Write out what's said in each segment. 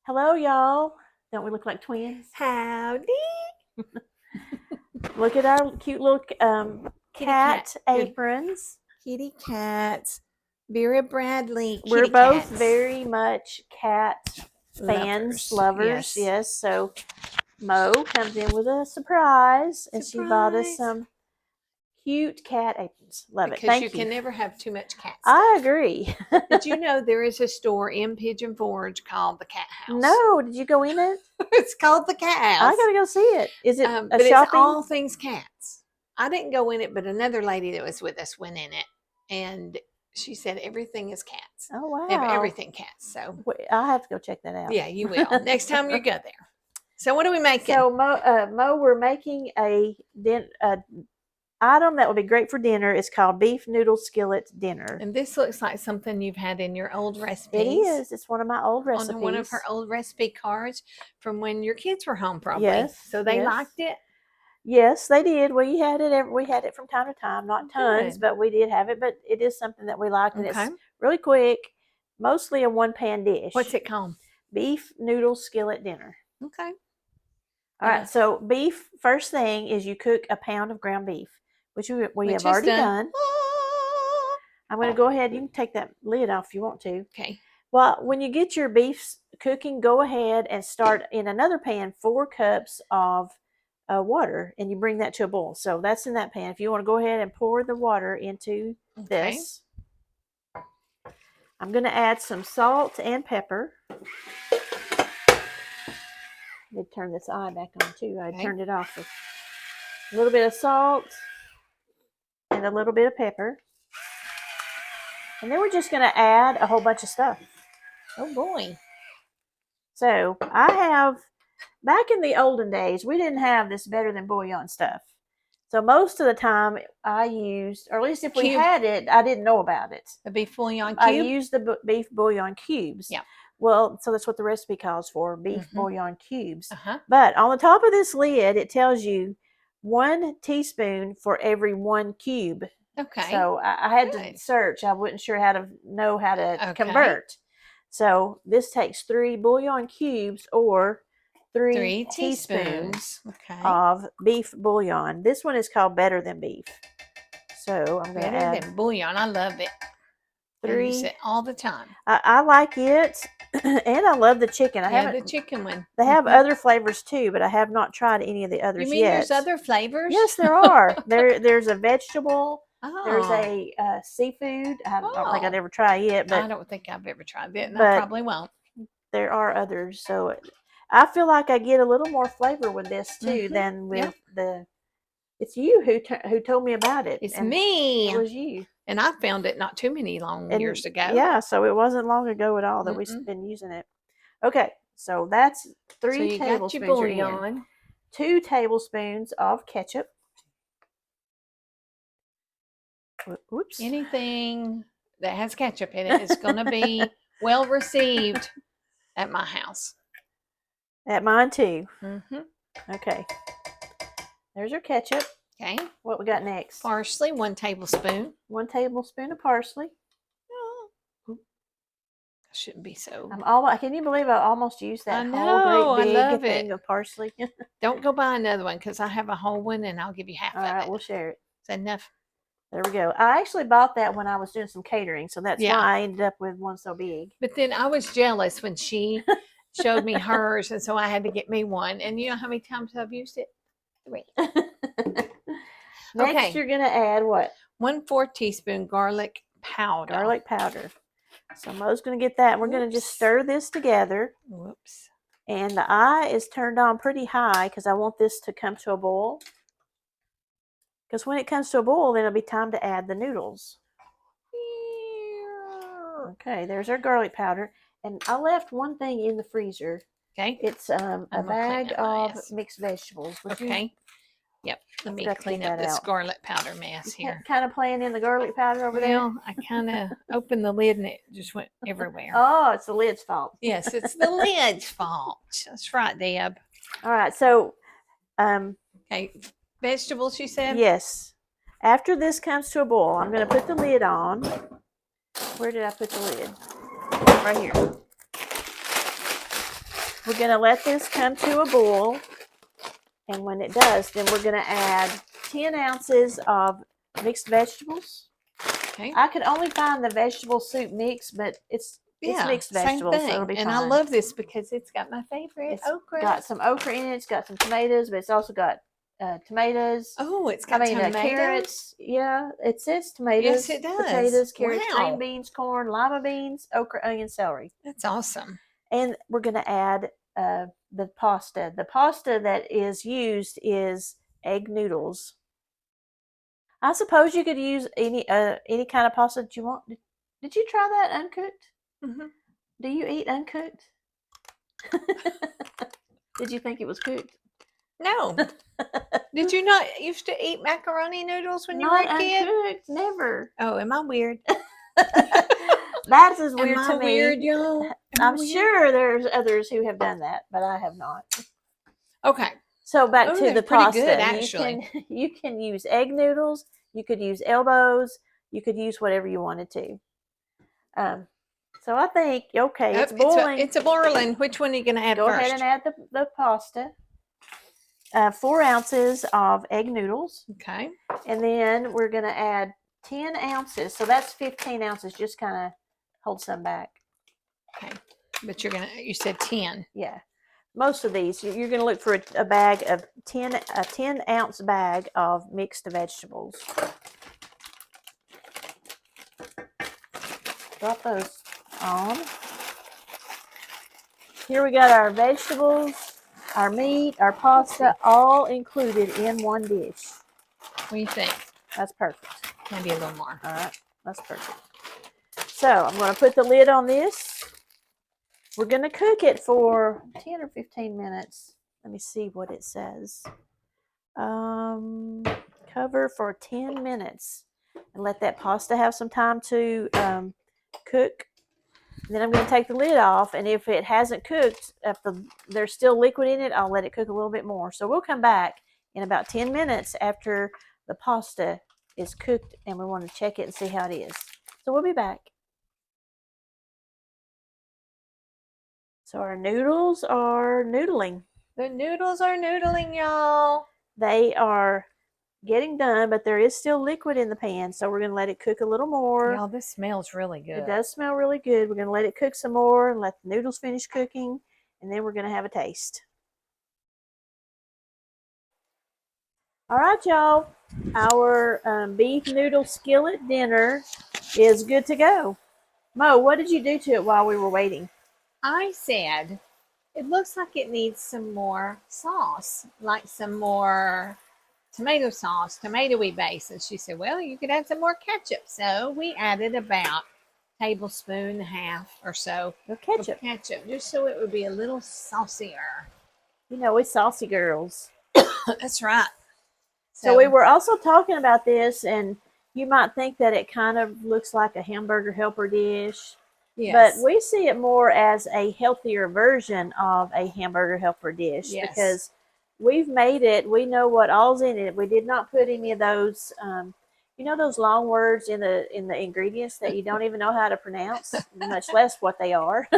Hello, y'all. Don't we look like twins? Howdy. Look at our cute little cat aprons. Kitty cats. Vera Bradley. We're Kitty both cats. very much cat fans, lovers. Yes. So Mo comes in with a surprise, and she bought us some cute cat aprons. Love it. Thank you. Because you can never have too much cat stuff. I agree. Did you know there is a store in Pigeon Forge called the Cat House? No, did you go in it? It's called the Cat House. I gotta go see it. Is it a but shopping? It's all things cats. I didn't go in it, but another lady that was with us went in it, and she said everything is cats. Oh wow! They have everything cats. So I'll have to go check that out. Yeah, you will next time you go there. So what are we making? So Mo, we're making a item that would be great for dinner. It's called beef noodle skillet dinner. And this looks like something you've had in your old recipes. It is. It's one of my old recipes. On one of her old recipe cards from when your kids were home, probably. Yes. So they liked it. Yes, they did. We had it from time to time, not tons, but we did have it. But it is something that we like, and it's really quick. Mostly a one-pan dish. What's it called? Beef noodle skillet dinner. Okay. All right. So beef. First thing is you cook a pound of ground beef, which we have already done. I'm going to go ahead. You can take that lid off if you want to. Okay. Well, when you get your beef cooking, go ahead and start in another pan 4 cups of water, and you bring that to a boil. So that's in that pan. If you want to go ahead and pour the water into this. I'm going to add some salt and pepper. Let me turn this eye back on too. I turned it off. A little bit of salt and a little bit of pepper. And then we're just going to add a whole bunch of stuff. Oh boy. So I have, back in the olden days, we didn't have this better than bouillon stuff. So most of the time I used, or at least if we had it, I didn't know about it. The beef bouillon cube? I used the beef bouillon cubes. Yeah. Well, so that's what the recipe calls for, beef bouillon cubes. But on the top of this lid, it tells you 1 teaspoon for every 1 cube. Okay. So I had to search. I wasn't sure how to convert. So this takes 3 bouillon cubes or 3 teaspoons of beef bouillon. This one is called Better Than Beef. So I'm going to add Better Than Bouillon. I love it. 3. I use it all the time. I like it, and I love the chicken. I haven't the chicken one. They have other flavors too, but I have not tried any of the others yet. You mean there's other flavors? Yes, there are. There's a vegetable. There's a seafood. I don't think I'd ever try it, but I don't think I've ever tried it, and I probably won't. There are others, so I feel like I get a little more flavor with this too than with the. It's you who told me about it. It's me. It was you. And I found it not too many years ago. Yeah, so it wasn't long ago at all that we've been using it. Okay, so that's 3 tablespoons. Got your bouillon. 2 tablespoons of ketchup. Oops. Anything that has ketchup in it is going to be well received at my house. At mine too. Okay. There's your ketchup. Okay. What we got next? Parsley, 1 tablespoon. 1 tablespoon of parsley. I shouldn't be so. Can you believe I almost used that whole great big thing of parsley? Don't go buy another one because I have a whole one and I'll give you half of it. All right, we'll share it. Is that enough? There we go. I actually bought that when I was doing some catering, so that's why I ended up with one so big. But then I was jealous when she showed me hers, and so I had to get me one. And you know how many times I've used it? 3. Next, you're going to add what? 1/4 teaspoon garlic powder. Garlic powder. So Mo's going to get that. We're going to just stir this together. Whoops. And the eye is turned on pretty high because I want this to come to a boil. Because when it comes to a boil, then it'll be time to add the noodles. Okay, there's our garlic powder. And I left one thing in the freezer. Okay. It's a bag of mixed vegetables. Yep. Let me clean up this garlic powder mess here. Kind of playing in the garlic powder over there? Well, I kind of opened the lid and it just went everywhere. Oh, it's the lid's fault. Yes, it's the lid's fault. That's right, Deb. All right, so. Okay, vegetables, you said? Yes. After this comes to a boil, I'm going to put the lid on. Where did I put the lid? Right here. we're going to let this come to a boil. And when it does, then we're going to add 10 ounces of mixed vegetables. Okay. I could only find the vegetable soup mix, but it's mixed vegetables, same thing. so it'll be fine. And I love this because it's got my favorite okra. Got some okra in it. It's got some tomatoes, but it's also got tomatoes. Oh, it's got tomatoes. Carrots. Yeah, it says tomatoes. Yes, it does. Potatoes, carrots, Wow. green beans, corn, lima beans, okra, onion, celery. That's awesome. And we're going to add the pasta. The pasta that is used is egg noodles. I suppose you could use any kind of pasta that you want. Did you try that uncooked? Mm-hmm. Do you eat uncooked? Did you think it was cooked? No. Did you not used to eat macaroni noodles when you were a kid? Not uncooked, never. Oh, am I weird? That's as weird am to I me. Weird, y'all? I'm sure there's others who have done that, but I have not. Okay. So back to the pasta. Good, actually. You can use egg noodles. You could use elbows. You could use whatever you wanted to. So I think, okay, it's boiling. It's a boiling. Which one are you going to add first? Go first? ahead and add the pasta. 4 ounces of egg noodles. Okay. And then we're going to add 10 ounces. So that's 15 ounces. Just kind of hold some back. Okay. But you said 10. Yeah. Most of these, you're going to look for a bag of 10 ounce bag of mixed vegetables. Drop those on. Here we got our vegetables, our meat, our pasta, all included in one dish. What do you think? That's perfect. Maybe a little more. All right, that's perfect. So I'm going to put the lid on this. We're going to cook it for 10 or 15 minutes. Let me see what it says. Cover for 10 minutes and let that pasta have some time to cook. Then I'm going to take the lid off, and if it hasn't cooked, if there's still liquid in it, I'll let it cook a little bit more. So we'll come back in about 10 minutes after the pasta is cooked, and we want to check it and see how it is. So we'll be back. So our noodles are noodling. The noodles are noodling, y'all. They are getting done, but there is still liquid in the pan, so we're going to let it cook a little more. Y'all, this smells really good. It does smell really good. We're going to let it cook some more and let the noodles finish cooking, and then we're going to have a taste. All right, y'all. Our beef noodle skillet dinner is good to go. Mo, what did you do to it while we were waiting? I said, it looks like it needs some more sauce, like some more tomato sauce, tomatoey base. And she said, well, you could add some more ketchup. So we added about a tablespoon and a half or so of ketchup, just so it would be a little saucier. You know, we're saucy girls. That's right. So we were also talking about this, and you might think that it kind of looks like a hamburger helper dish. Yes. But we see it more as a healthier version of a hamburger helper dish. Yes. Because we've made it. We know what all's in it. We did not put any of those, those long words in the ingredients that you don't even know how to pronounce, much less what they are.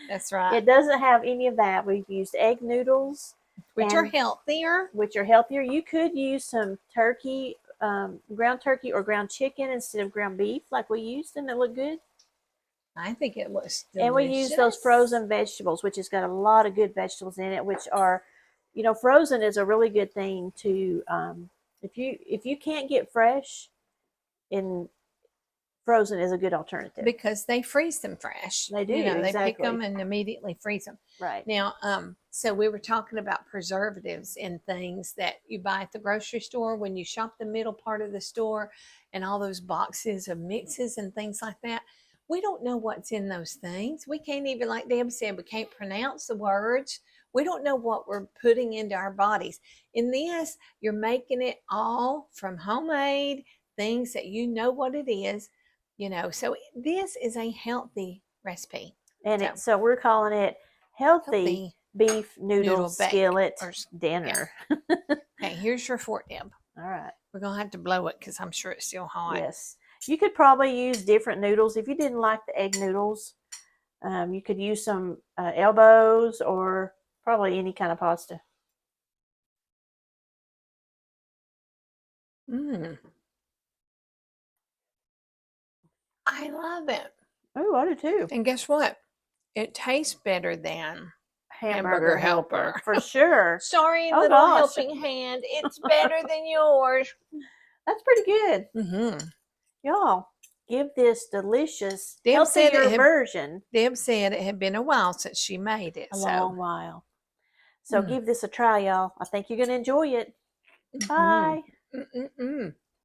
That's right. It doesn't have any of that. We've used egg noodles. Which are healthier. You could use some turkey, ground turkey or ground chicken instead of ground beef like we used, and it looked good. I think it looks delicious. And we use those frozen vegetables, which has got a lot of good vegetables in it, which are, frozen is a really good thing to, if you can't get fresh, frozen is a good alternative. Because they freeze them fresh. They do, They exactly. pick them and immediately freeze them. Right. Now, so we were talking about preservatives and things that you buy at the grocery store when you shop the middle part of the store and all those boxes of mixes and things like that. We don't know what's in those things. We can't even, like Deb said, we can't pronounce the words. We don't know what we're putting into our bodies. In this, you're making it all from homemade things that you know what it is. So this is a healthy recipe. And so we're calling it healthy beef noodle skillet dinner. Yeah. Okay, here's your fork, Deb. All right. We're going to have to blow it because I'm sure it's still hot. Yes. You could probably use different noodles. If you didn't like the egg noodles, you could use some elbows or Probably any kind of pasta. Mmm. I love it. Oh, I do too. And guess what? It tastes better than Hamburger helper. For sure. Sorry, Oh, little gosh. helping hand. It's better than yours. That's pretty good. Mm-hmm. Y'all, give this delicious, Deb said healthier version Deb said it had been a while since she made it. a So long while. So give this a try, y'all. I think you're going to enjoy it. mm-hmm. Bye. Mm-mm-mm.